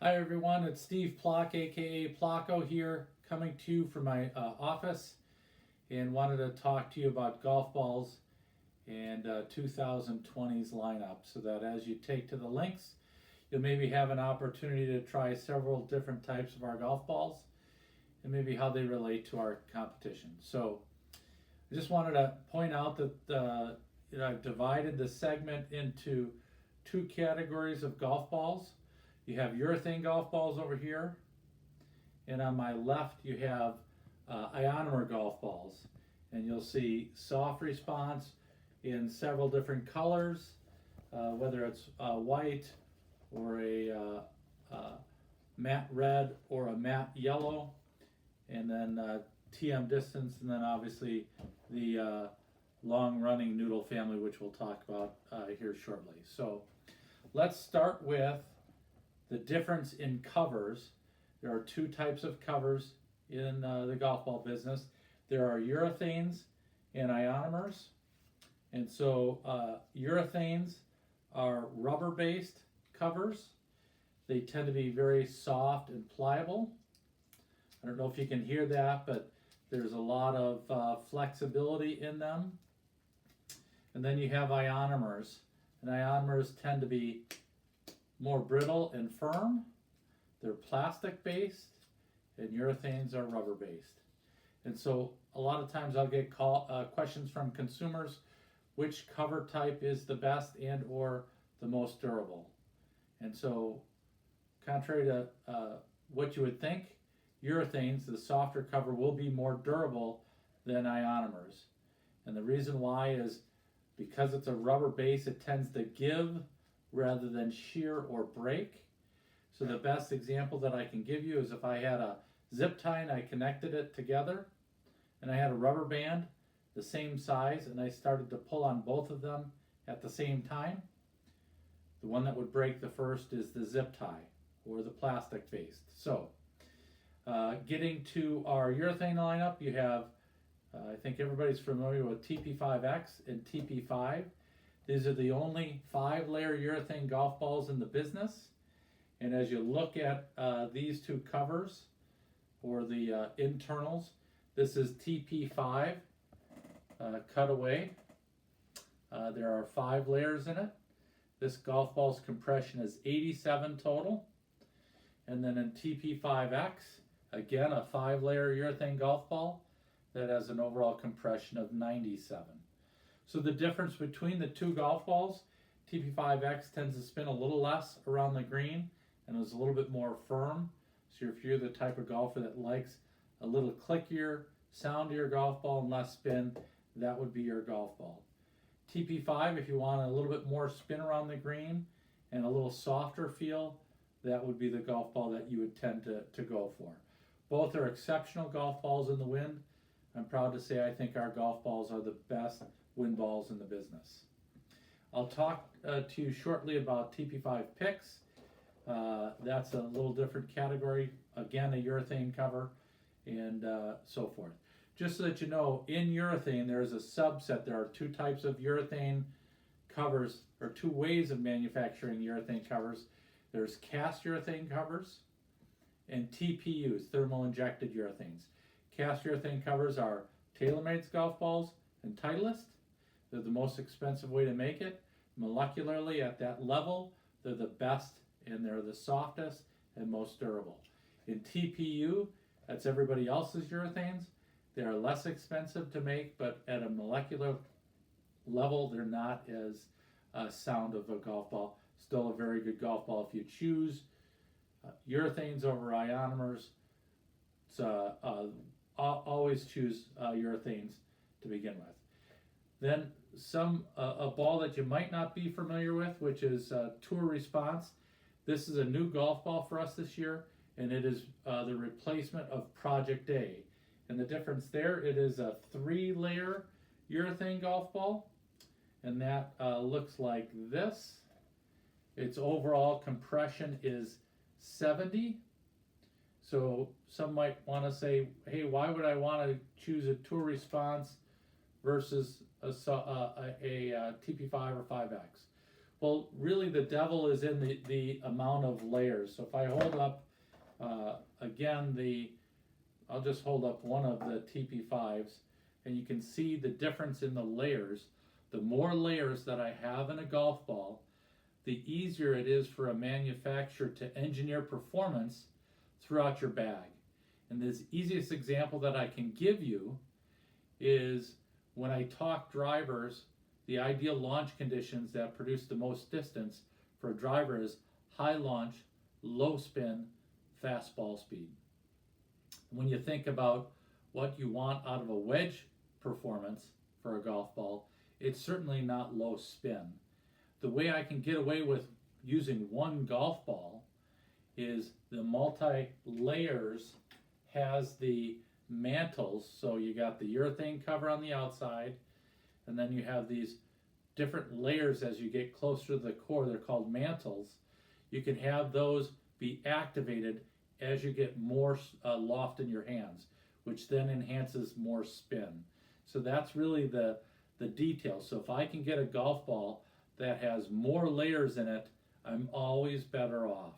Hi everyone, it's Steve Plock, aka Plocko here, coming to you from my office, and wanted to talk to you about golf balls and 2020's lineup, so that as you take to the links, you'll maybe have an opportunity to try several different types of our golf balls and maybe how they relate to our competition. So I just wanted to point out that I've divided the segment into two categories of golf balls. You have urethane golf balls over here, and on my left you have ionomer golf balls, and you'll see soft response in several different colors, whether it's white or a matte red or a matte yellow, and then TM distance, and then obviously the long running noodle family, which we'll talk about here shortly. So let's start with the difference in covers. There are two types of covers in the golf ball business. There are urethanes and ionomers. And so urethanes are rubber-based covers. They tend to be very soft and pliable. I don't know if you can hear that, but there's a lot of flexibility in them. And then you have ionomers. And ionomers tend to be more brittle and firm. They're plastic based, and urethanes are rubber based. And so a lot of times I'll get questions from consumers, which cover type is the best and or the most durable. And so contrary to what you would think, urethanes, the softer cover, will be more durable than ionomers. And the reason why is because it's a rubber base, it tends to give rather than shear or break. So the best example that I can give you is if I had a zip tie and I connected it together, and I had a rubber band the same size, and I started to pull on both of them at the same time, the one that would break the first is the zip tie or the plastic based. So getting to our urethane lineup, you have I think everybody's familiar with TP5X and TP5. These are the only 5-layer urethane golf balls in the business. And as you look at these two covers, or the internals, this is TP5 cutaway. There are 5 layers in it. This golf ball's compression is 87 total. And then in TP5X, again a 5-layer urethane golf ball that has an overall compression of 97. So the difference between the two golf balls, TP5X tends to spin a little less around the green and is a little bit more firm. So if you're the type of golfer that likes a little clickier, soundier golf ball and less spin, that would be your golf ball. TP5, if you want a little bit more spin around the green and a little softer feel, that would be the golf ball that you would tend to go for. Both are exceptional golf balls in the wind. I'm proud to say I think our golf balls are the best wind balls in the business. I'll talk to you shortly about TP5 picks. That's a little different category. Again, a urethane cover and so forth. Just so that you know, in urethane there is a subset. There are two types of urethane covers, or two ways of manufacturing urethane covers. There's cast urethane covers and TPUs, thermal injected urethanes. Cast urethane covers are TaylorMade's golf balls and Titleist. They're the most expensive way to make it. Molecularly at that level, they're the best and they're the softest and most durable. In TPU, that's everybody else's urethanes. They are less expensive to make, but at a molecular level, they're not as sound of a golf ball. Still a very good golf ball. If you choose urethanes over ionomers, always choose urethanes to begin with. Then a ball that you might not be familiar with, which is Tour Response. This is a new golf ball for us this year, and it is the replacement of Project A. And the difference there, it is a 3-layer urethane golf ball, and that looks like this. Its overall compression is 70. So some might want to say, hey, why would I want to choose a Tour Response versus a TP5 or 5X? Well, really the devil is in the amount of layers. So if I hold up, again, I'll just hold up one of the TP5s, and you can see the difference in the layers. The more layers that I have in a golf ball, the easier it is for a manufacturer to engineer performance throughout your bag. And the easiest example that I can give you is when I talk drivers, the ideal launch conditions that produce the most distance for a driver is high launch, low spin, fast ball speed. When you think about what you want out of a wedge performance for a golf ball, it's certainly not low spin. The way I can get away with using one golf ball is the multi-layers has the mantles, so you got the urethane cover on the outside, and then you have these different layers as you get closer to the core. They're called mantles. You can have those be activated as you get more loft in your hands, which then enhances more spin. So that's really the detail. So if I can get a golf ball that has more layers in it, I'm always better off.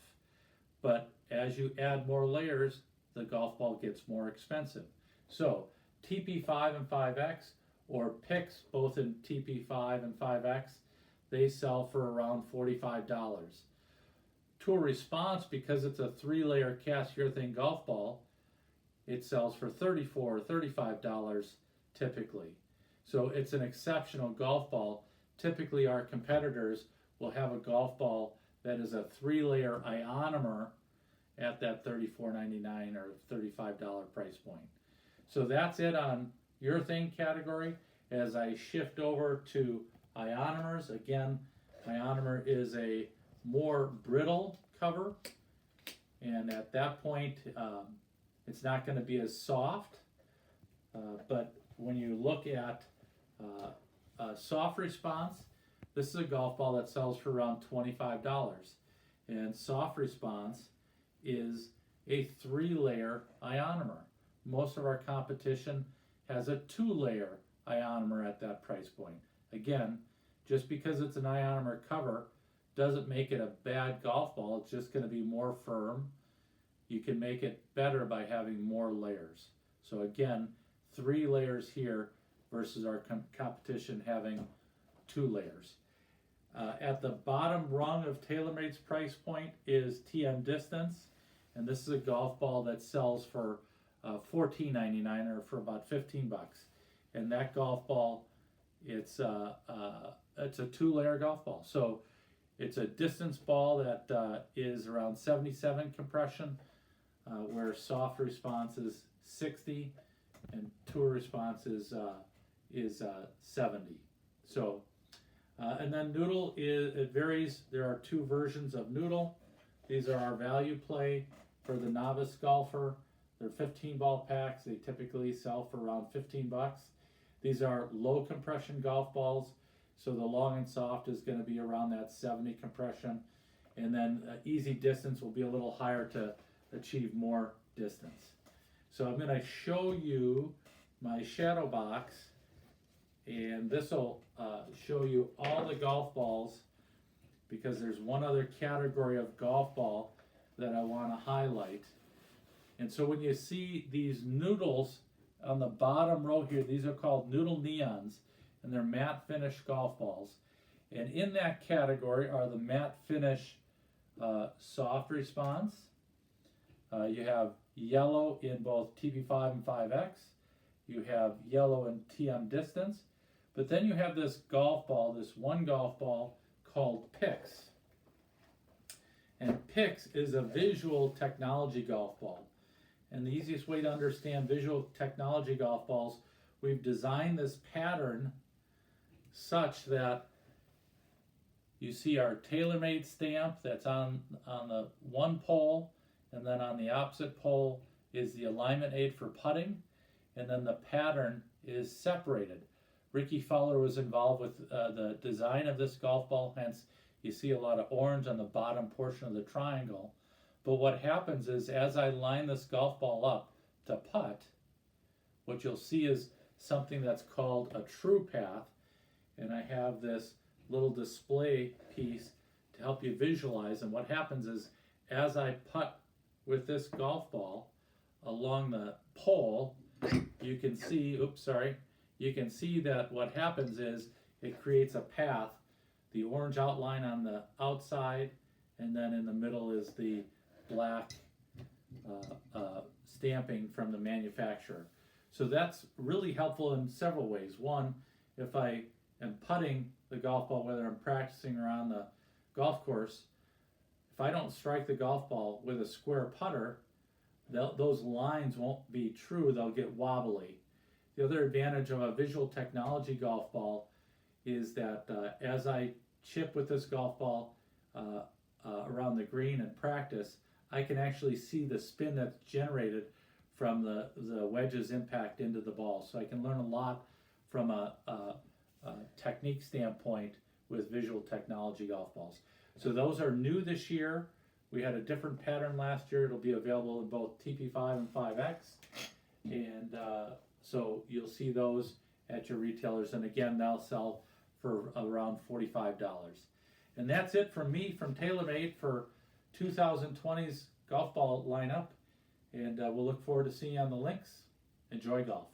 But as you add more layers, the golf ball gets more expensive. So TP5 and 5X, or picks both in TP5 and 5X, they sell for around $45. Tour Response, because it's a 3-layer cast urethane golf ball, it sells for $34 or $35 typically. So it's an exceptional golf ball. Typically our competitors will have a golf ball that is a 3-layer ionomer at that $34.99 or $35 price point. So that's it on urethane category. As I shift over to ionomers, again, ionomer is a more brittle cover, and at that point it's not going to be as soft, but when you look at soft response, this is a golf ball that sells for around $25, and soft response is a 3-layer ionomer. Most of our competition has a 2-layer ionomer at that price point. Again, just because it's an ionomer cover doesn't make it a bad golf ball. It's just going to be more firm. You can make it better by having more layers. So again, 3 layers here versus our competition having 2 layers. At the bottom rung of TaylorMade's price point is TM Distance, and this is a golf ball that sells for $14.99 or for about $15. And that golf ball, it's a 2-layer golf ball. So it's a distance ball that is around 77 compression, where soft response is 60 and tour response is 70. So, and then noodle it varies. There are 2 versions of noodle. These are our value play for the novice golfer. They're 15 ball packs. They typically sell for around $15. These are low compression golf balls, so the long and soft is going to be around that 70 compression, and then easy distance will be a little higher to achieve more distance. So I'm going to show you my shadow box, and this will show you all the golf balls, because there's one other category of golf ball that I want to highlight. And so when you see these noodles on the bottom row here, these are called noodle neons, and they're matte finish golf balls. And in that category are the matte finish soft response. You have yellow in both TP5 and 5X. You have yellow in TM Distance. But then you have this golf ball, this one golf ball called Pix. And Pix is a visual technology golf ball. And the easiest way to understand visual technology golf balls, we've designed this pattern such that you see our TaylorMade stamp that's on the one pole, and then on the opposite pole is the alignment aid for putting, and then the pattern is separated. Ricky Fowler was involved with the design of this golf ball, hence you see a lot of orange on the bottom portion of the triangle. But what happens is, as I line this golf ball up to putt, what you'll see is something that's called a true path, and I have this little display piece to help you visualize. And what happens is, as I putt with this golf ball along the pole, you can see, you can see that what happens is it creates a path, the orange outline on the outside, and then in the middle is the black stamping from the manufacturer. So that's really helpful in several ways. One, if I am putting the golf ball, whether I'm practicing around the golf course, if I don't strike the golf ball with a square putter, those lines won't be true, they'll get wobbly. The other advantage of a visual technology golf ball is that as I chip with this golf ball around the green and practice, I can actually see the spin that's generated from the wedge's impact into the ball. So I can learn a lot from a technique standpoint with visual technology golf balls. So those are new this year. We had a different pattern last year. It'll be available in both TP5 and 5X. And so you'll see those at your retailers. And again, they'll sell for around $45. And that's it from me from TaylorMade for 2020's golf ball lineup. And we'll look forward to seeing you on the links. Enjoy golf.